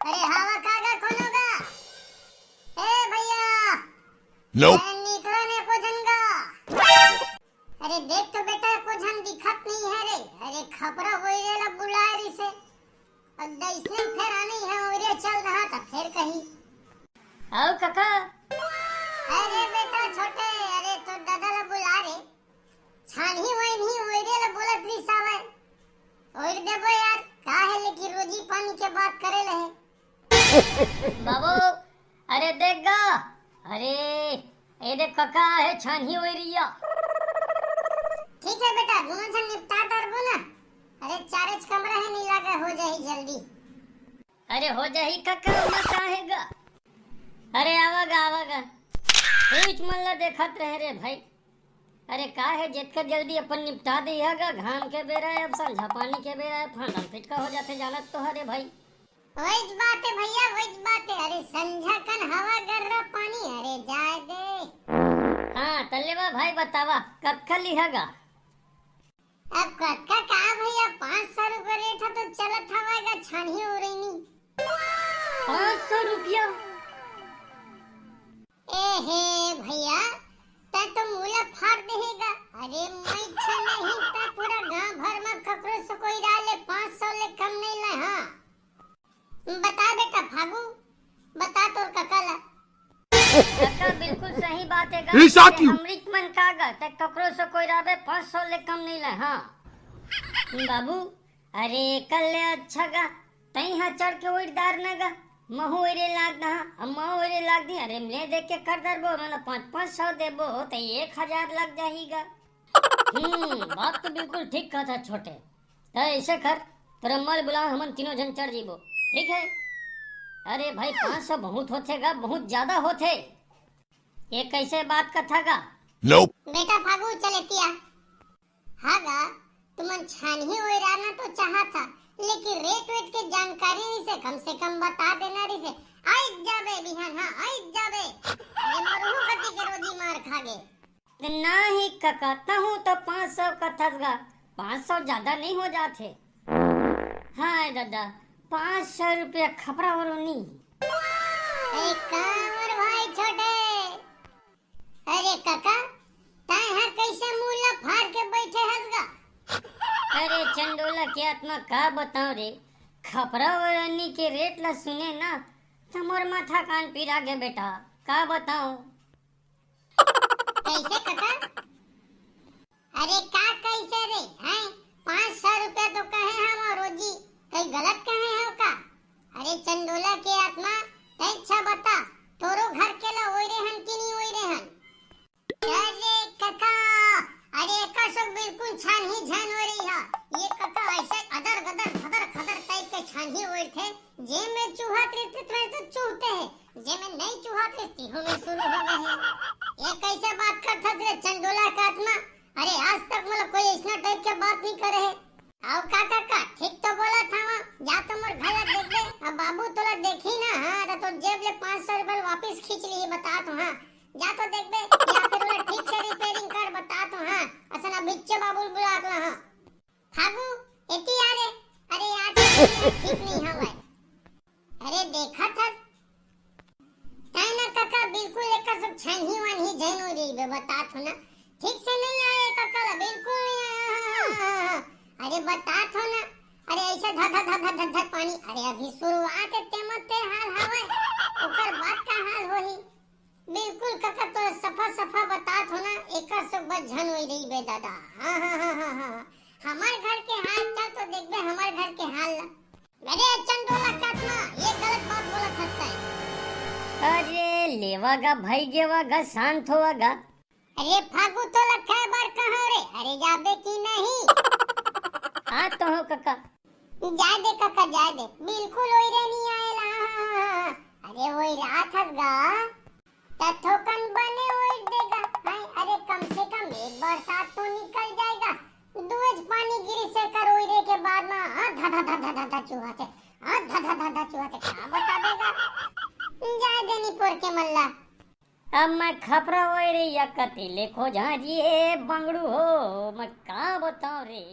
अरे हवा खागा खोलोगा? ए भैया Nope. निकलो ने को जनगा। अरे देख तो बेटा को जन दिखत नहीं है रे। अरे खपरा होइला बुला रही से अब इसने फिर आनी है और चल रहा था फिर कहीं। आओ काका। अरे बेटा छोटे अरे तो दादा ला बुला रे छानी वही नहीं ओरे ला बोलत रही सावे और देबो यार काहे लेकिन रोजी पानी के बात करे रहे। बाबू अरे देख गा। अरे ये देख काका है छानी हो रही है। ठीक है बेटा दोनों से निपटा कर बोला। अरे चारेज कमरा है नहीं लगा हो जाए जल्दी। अरे हो जाही काका मत काहेगा। अरे आवागा आवागा कुछ मल्ला देखत रहे रे भाई। अरे का है जितना जल्दी अपन निपटा दियागा घाम के बेरा है अब संझा पानी के बेरा है फांडा फिटका हो जाते जानत तो हरे भाई। वही बात है भैया वही बात है। अरे संझा कन हवा गर्रा पानी अरे जाए दे। हाँ तल्लेवा भाई बतावा कब लिहागा। अब कक्का का भैया 500 रुपए रेट है तो चलत हवागा छानी हो रही नहीं। 500 रुपया। ए हे भैया तै तो मूला फाड़ देगा। अरे मैं छ नहीं तै पूरा गांव भर में ककरो से कोई डाले 500 ले कम नहीं ले। हाँ बता बेटा फागू बता तोर कक्का ला। काका बिल्कुल सही बात है अमृत मन कागा ते ककरो से कोई राबे 500 ले कम नहीं ले। हाँ बाबू अरे कल अच्छा गा तई हा चढ़ के ओइरदार न गा महू एरे लाग ना अम्मा एरे लाग दी। अरे मैं देख के कर दरबो मैंने 500 देबो तो 1000 लग जाहीगा। बात तो बिल्कुल ठीक कहा था छोटे। तो ऐसे कर तेरा मल बुला हम तीनों जन चढ़ जीबो ठीक है। अरे भाई 500 बहुत होते गा बहुत ज्यादा होते। ये कैसे बात का था गा। Nope. बेटा फागू चले तिया। हाँ गा तुमन छानी हो राना तो चाहा था लेकिन रेट वेट के जानकारी नहीं से कम बता देना रही से आई जाबे बिहान। हाँ आई जाबे अरे मरहु गति के रोजी मार खागे। नहीं काका तहु तो 500 का थसगा 500 ज्यादा नहीं हो जाते। हाँ दादा 500 रुपया खपरा वालों नहीं। कांवर भाई छोटे। अरे काका ताय हा कैसे मूला फाड़ के बैठे हसगा। अरे चंडोला के आत्मा का बताओ रे खपरा वाली के रेट ला सुने ना तमोर माथा कान पीरा गे बेटा का बताओ। कैसे काका? अरे का कैसे रे हैं 500 रुपया तो कहे हम और रोजी कहीं गलत कहे हो का? अरे चंडोला के आत्मा तै अच्छा बता तोरो घर के ला ओइरे हन कि नहीं ओइरे हन? अरे काका अरे एकर सब बिल्कुल छान ही झन हो रही है। ये काका ऐसे अदर गदर खदर खदर टाइप के छान ही ओइर थे जे में चूहा रहते तो चूहते हैं जे में नहीं चूहा रहती हो में शुरू हो गए हैं। ये कैसे बात करता रे चंडोला का आत्मा। अरे आज तक मतलब कोई ऐसा टाइप के बात नहीं करे है। आओ काका का ठीक तो बोला था वहाँ जा तो मोर घर देख दे। अब बाबू तोला देखी ना। हाँ तो जेब ले 500 रुपए वापस खींच ली बता तो। हाँ जा तो देख बे या फिर उन्हें ठीक से रिपेयरिंग कर बता तो। हाँ असला बिच्चे बाबू बुला तो। हाँ फागू एती आ रे। अरे यार ठीक नहीं है भाई। अरे देखा था ताई ना काका बिल्कुल एक सब छनही वनही जैन हो रही बे बता तो ना ठीक से नहीं आए काका बिल्कुल नहीं आया। अरे बता तो ना। अरे ऐसे धध पानी। अरे अभी शुरुआत है ते हाल हवे ओकर बात का हाल होही बिल्कुल काका तो सफा बता तो ना एकर सब झन होई रही बे दादा। हाँ हमार घर के हाल चल तो देख बे हमार घर के हाल ला। अरे चंडोला काटना ये गलत बात बोला सकता है। अरे लेवागा भाई गेवागा शांत होवागा। अरे फागू तो लखा बार कहाँ रे। अरे जाबे की नहीं। हाँ तो हो काका जा दे काका जा दे बिल्कुल ओइरे नहीं आएला। अरे ओइ रात हसगा तथोकन बने ओइर देगा। अरे कम से कम एक बरसात तो निकल जाएगा। दूज पानी गिरी से कर ओइरे के बाद में धा चूहा से धा चूहा से क्या बता देगा। जा देनी पोर के मल्ला। अब मैं खपरा हो रे या कते लेखो झाजी बंगड़ू हो मैं का बताऊं रे।